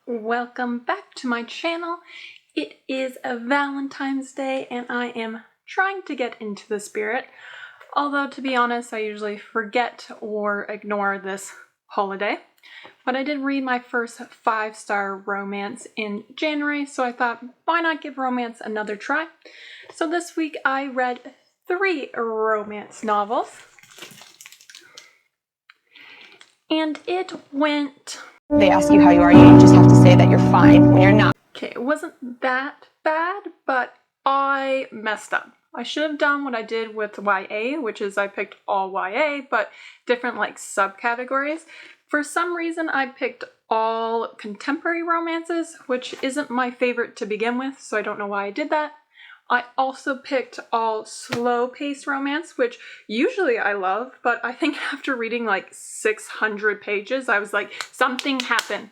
Welcome back to my channel. It is a Valentine's Day and I am trying to get into the spirit. Although, to be honest, I usually forget or ignore this holiday. But I did read my first 5-star romance in January, so I thought, why not give romance another try? So this week I read 3 romance novels. And it went... They ask you how you are, you just have to say that you're fine when you're not. Okay, it wasn't that bad, but I messed up. I should have done what I did with YA, which is I picked all YA, but different like subcategories. For some reason, I picked all contemporary romances, which isn't my favorite to begin with, so I don't know why I did that. I also picked all slow-paced romance, which usually I love, but I think after reading like 600 pages, I was like, something happen.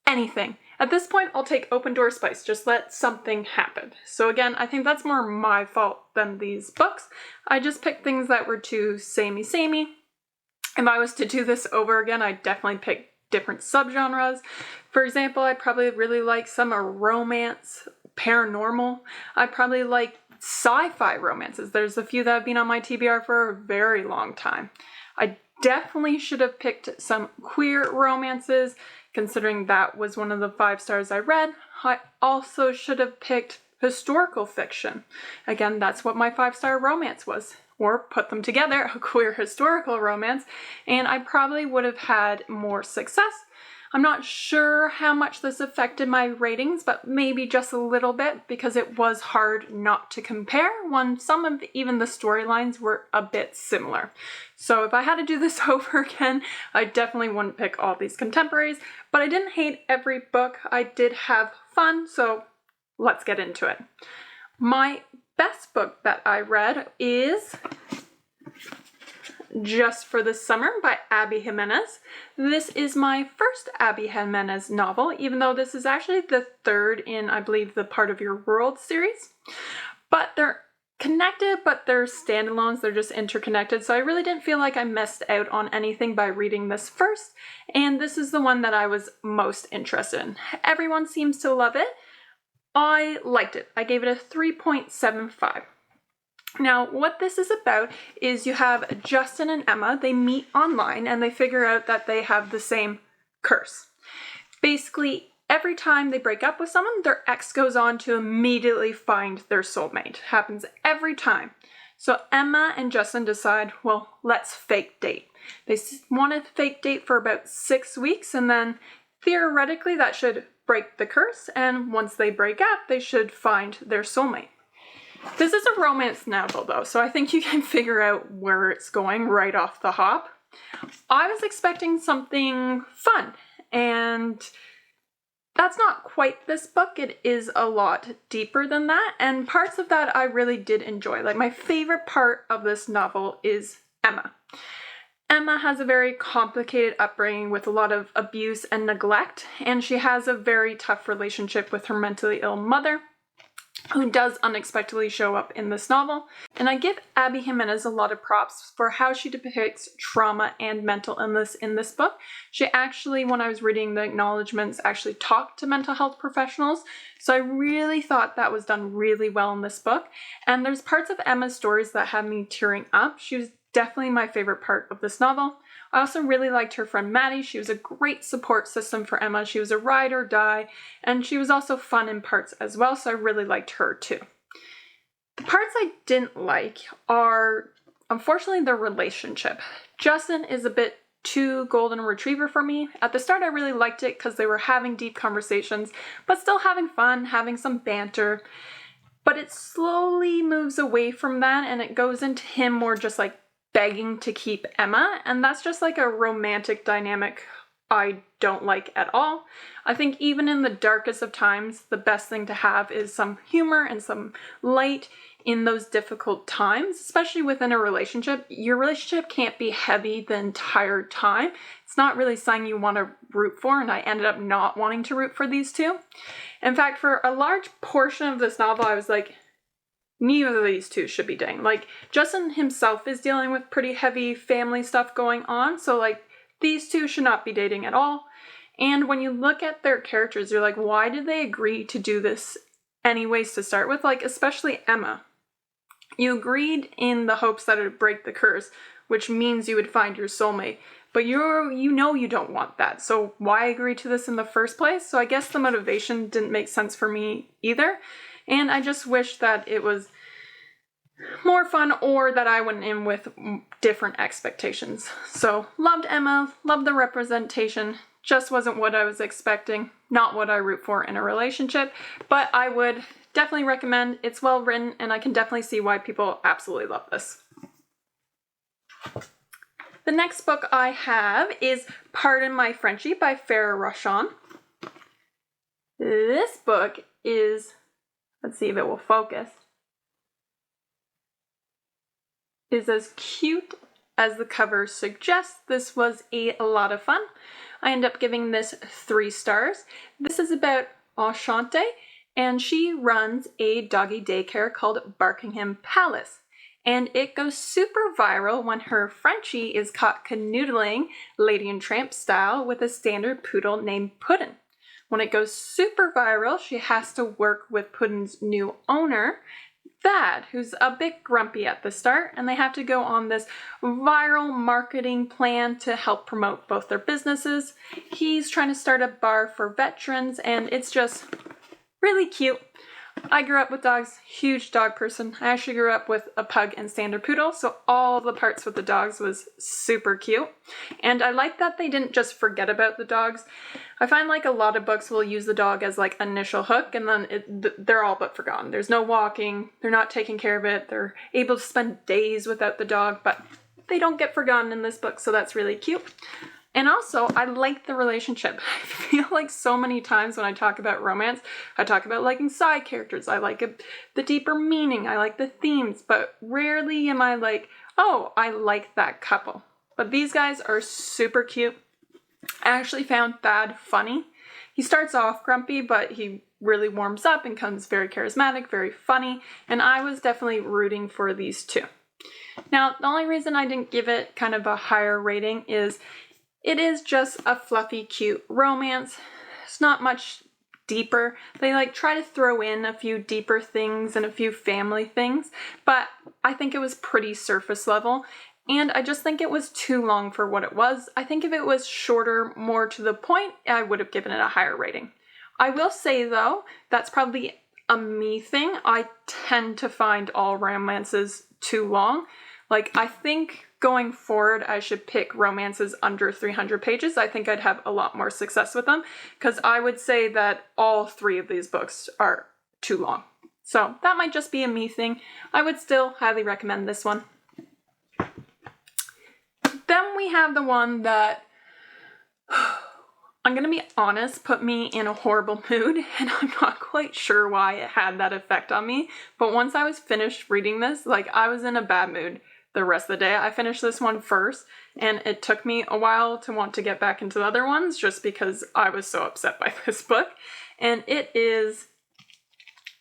Anything. At this point, I'll take Open Door Spice. Just let something happen. So again, I think that's more my fault than these books. I just picked things that were too samey. If I was to do this over again, I'd definitely pick different subgenres. For example, I'd probably really like some romance, paranormal. I probably like sci-fi romances. There's a few that have been on my TBR for a very long time. I definitely should have picked some queer romances, considering that was one of the 5 stars I read. I also should have picked historical fiction. Again, that's what my 5-star romance was. Or put them together, a queer historical romance, and I probably would have had more success. I'm not sure how much this affected my ratings, but maybe just a little bit, because it was hard not to compare when some of even the storylines were a bit similar. So if I had to do this over again, I definitely wouldn't pick all these contemporaries, but I didn't hate every book. I did have fun, so let's get into it. My best book that I read is Just for the Summer by Abby Jimenez. This is my first Abby Jimenez novel, even though this is actually the 3rd in, I believe, the Part of Your World series. But they're connected, but they're standalones, they're just interconnected, so I really didn't feel like I missed out on anything by reading this first, and this is the one that I was most interested in. Everyone seems to love it. I liked it. I gave it a 3.75. Now, what this is about is you have Justin and Emma. They meet online and they figure out that they have the same curse. Basically, every time they break up with someone, their ex goes on to immediately find their soulmate. It happens every time. So Emma and Justin decide, well, let's fake date. They want to fake date for about 6 weeks, and then theoretically that should break the curse, and once they break up, they should find their soulmate. This is a romance novel though, so I think you can figure out where it's going right off the hop. I was expecting something fun, and that's not quite this book. It is a lot deeper than that, and parts of that I really did enjoy. Like, my favorite part of this novel is Emma. Emma has a very complicated upbringing with a lot of abuse and neglect, and she has a very tough relationship with her mentally ill mother, who does unexpectedly show up in this novel. And I give Abby Jimenez a lot of props for how she depicts trauma and mental illness in this book. She actually, when I was reading the acknowledgements, actually talked to mental health professionals. So I really thought that was done really well in this book. And there's parts of Emma's stories that had me tearing up. She was definitely my favorite part of this novel. I also really liked her friend Maddie. She was a great support system for Emma. She was a ride or die, and she was also fun in parts as well, so I really liked her too. The parts I didn't like are, unfortunately, the relationship. Justin is a bit too golden retriever for me. At the start, I really liked it because they were having deep conversations, but still having fun, having some banter. But it slowly moves away from that, and it goes into him more just like begging to keep Emma, and that's just like a romantic dynamic I don't like at all. I think even in the darkest of times, the best thing to have is some humor and some light in those difficult times, especially within a relationship. Your relationship can't be heavy the entire time. It's not really something you want to root for, and I ended up not wanting to root for these two. In fact, for a large portion of this novel, I was like, neither of these two should be dating. Like, Justin himself is dealing with pretty heavy family stuff going on, so like, these two should not be dating at all. And when you look at their characters, you're like, why did they agree to do this anyways to start with? Like, especially Emma. You agreed in the hopes that it would break the curse, which means you would find your soulmate. But you know you don't want that, so why agree to this in the first place? So I guess the motivation didn't make sense for me either. And I just wish that it was more fun, or that I went in with different expectations. So loved Emma, loved the representation, just wasn't what I was expecting, not what I root for in a relationship, but I would definitely recommend. It's well written, and I can definitely see why people absolutely love this. The next book I have is Pardon My Frenchie by Farrah Rochon. This book is, let's see if it will focus, is as cute as the cover suggests. This was a lot of fun. I end up giving this 3 stars. This is about Enchante, and she runs a doggy daycare called Barkingham Palace. And it goes super viral when her Frenchie is caught canoodling Lady and Tramp style with a standard poodle named Puddin'. When it goes super viral, she has to work with Puddin's new owner, Thad, who's a bit grumpy at the start, and they have to go on this viral marketing plan to help promote both their businesses. He's trying to start a bar for veterans, and it's just really cute. I grew up with dogs, huge dog person. I actually grew up with a pug and standard poodle, so all the parts with the dogs was super cute. And I like that they didn't just forget about the dogs. I find like a lot of books will use the dog as like initial hook, and then they're all but forgotten. There's no walking, they're not taking care of it, they're able to spend days without the dog, but they don't get forgotten in this book, so that's really cute. And also, I like the relationship. I feel like so many times when I talk about romance, I talk about liking side characters. I like the deeper meaning. I like the themes, but rarely am I like, oh, I like that couple. But these guys are super cute. I actually found Thad funny. He starts off grumpy, but he really warms up and becomes very charismatic, very funny, and I was definitely rooting for these two. Now, the only reason I didn't give it kind of a higher rating is it is just a fluffy, cute romance. It's not much deeper. They like try to throw in a few deeper things and a few family things, but I think it was pretty surface level, and I just think it was too long for what it was. I think if it was shorter, more to the point, I would have given it a higher rating. I will say though, that's probably a me thing. I tend to find all romances too long. Like, I think going forward, I should pick romances under 300 pages. I think I'd have a lot more success with them, because I would say that all 3 of these books are too long. So that might just be a me thing. I would still highly recommend this one. Then we have the one that, I'm going to be honest, put me in a horrible mood, and I'm not quite sure why it had that effect on me. But once I was finished reading this, like, I was in a bad mood the rest of the day. I finished this one first, and it took me a while to want to get back into the other ones just because I was so upset by this book. And it is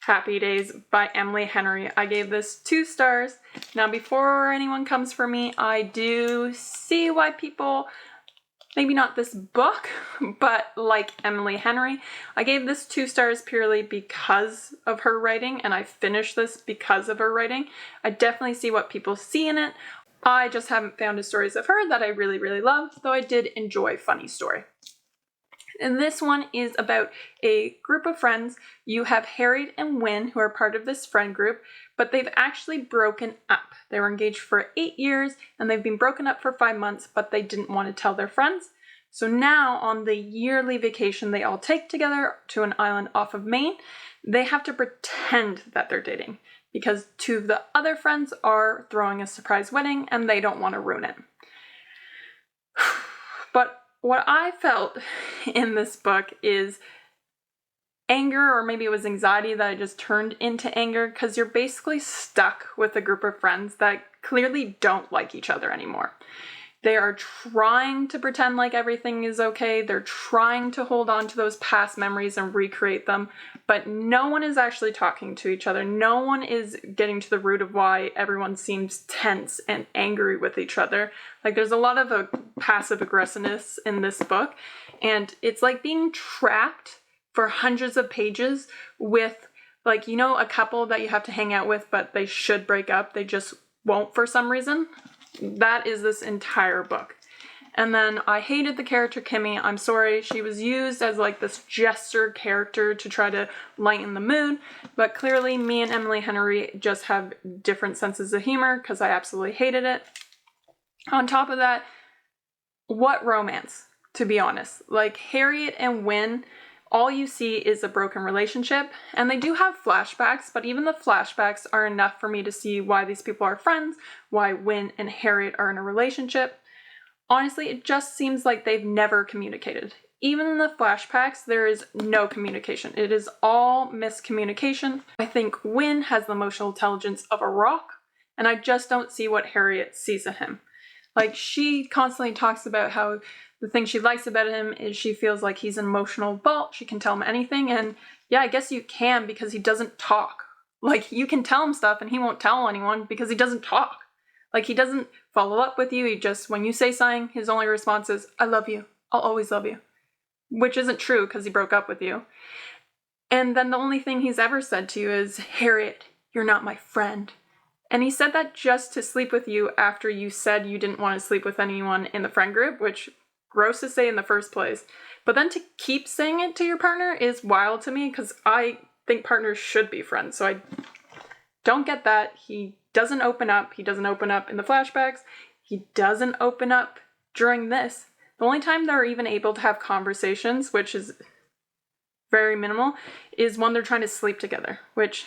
Happy Days by Emily Henry. I gave this 2 stars. Now, before anyone comes for me, I do see why people, maybe not this book, but like Emily Henry. I gave this 2 stars purely because of her writing, and I finished this because of her writing. I definitely see what people see in it. I just haven't found stories of her that I really, really loved, though I did enjoy Funny Story. And this one is about a group of friends. You have Harriet and Wynne, who are part of this friend group, but they've actually broken up. They were engaged for 8 years, and they've been broken up for 5 months, but they didn't want to tell their friends. So now, on the yearly vacation they all take together to an island off of Maine, they have to pretend that they're dating, because 2 of the other friends are throwing a surprise wedding, and they don't want to ruin it. But what I felt in this book is anger, or maybe it was anxiety that I just turned into anger, because you're basically stuck with a group of friends that clearly don't like each other anymore. They are trying to pretend like everything is okay. They're trying to hold on to those past memories and recreate them, but no one is actually talking to each other. No one is getting to the root of why everyone seems tense and angry with each other. Like, there's a lot of passive aggressiveness in this book, and it's like being trapped for hundreds of pages with, like, you know, a couple that you have to hang out with, but they should break up. They just won't for some reason. That is this entire book. And then I hated the character Kimmy. I'm sorry. She was used as like this jester character to try to lighten the mood. But clearly me and Emily Henry just have different senses of humor because I absolutely hated it. On top of that, what romance, to be honest. Like, Harriet and Wynne, all you see is a broken relationship, and they do have flashbacks, but even the flashbacks are enough for me to see why these people are friends, why Wynne and Harriet are in a relationship. Honestly, it just seems like they've never communicated. Even in the flashbacks, there is no communication. It is all miscommunication. I think Wynne has the emotional intelligence of a rock, and I just don't see what Harriet sees in him. Like, she constantly talks about how the thing she likes about him is she feels like he's an emotional adult. She can tell him anything. And yeah, I guess you can, because he doesn't talk. Like, you can tell him stuff and he won't tell anyone because he doesn't talk. Like, he doesn't follow up with you. He just, when you say something, his only response is, I love you. I'll always love you. Which isn't true because he broke up with you. And then the only thing he's ever said to you is, Harriet, you're not my friend. And he said that just to sleep with you after you said you didn't want to sleep with anyone in the friend group, which, gross to say in the first place. But then to keep saying it to your partner is wild to me, because I think partners should be friends. So I don't get that. He doesn't open up. He doesn't open up in the flashbacks. He doesn't open up during this. The only time they're even able to have conversations, which is very minimal, is when they're trying to sleep together, which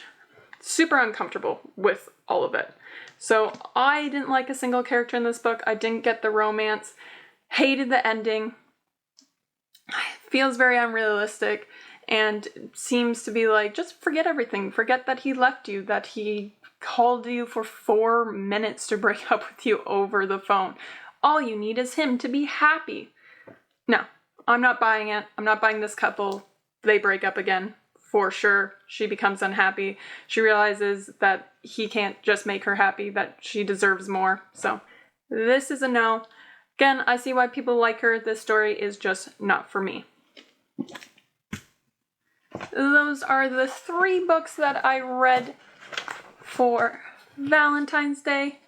super uncomfortable with all of it. So I didn't like a single character in this book. I didn't get the romance. Hated the ending. Feels very unrealistic and seems to be like, just forget everything. Forget that he left you, that he called you for 4 minutes to break up with you over the phone. All you need is him to be happy. No, I'm not buying it. I'm not buying this couple. They break up again. For sure, she becomes unhappy. She realizes that he can't just make her happy, that she deserves more. So this is a no. Again, I see why people like her. This story is just not for me. Those are the 3 books that I read for Valentine's Day.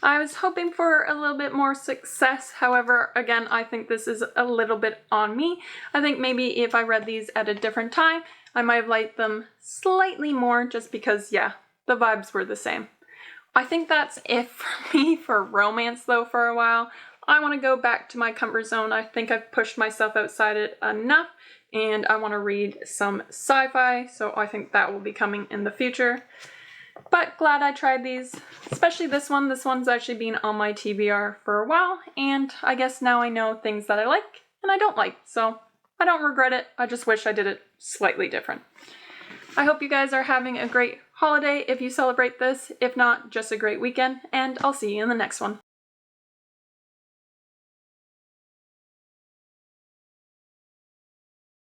I was hoping for a little bit more success. However, again, I think this is a little bit on me. I think maybe if I read these at a different time, I might have liked them slightly more, just because, yeah, the vibes were the same. I think that's it for me for romance, though, for a while. I want to go back to my comfort zone. I think I've pushed myself outside it enough, and I want to read some sci-fi, so I think that will be coming in the future. But glad I tried these, especially this one. This one's actually been on my TBR for a while, and I guess now I know things that I like and I don't like, so I don't regret it. I just wish I did it slightly different. I hope you guys are having a great holiday if you celebrate this. If not, just a great weekend, and I'll see you in the next one.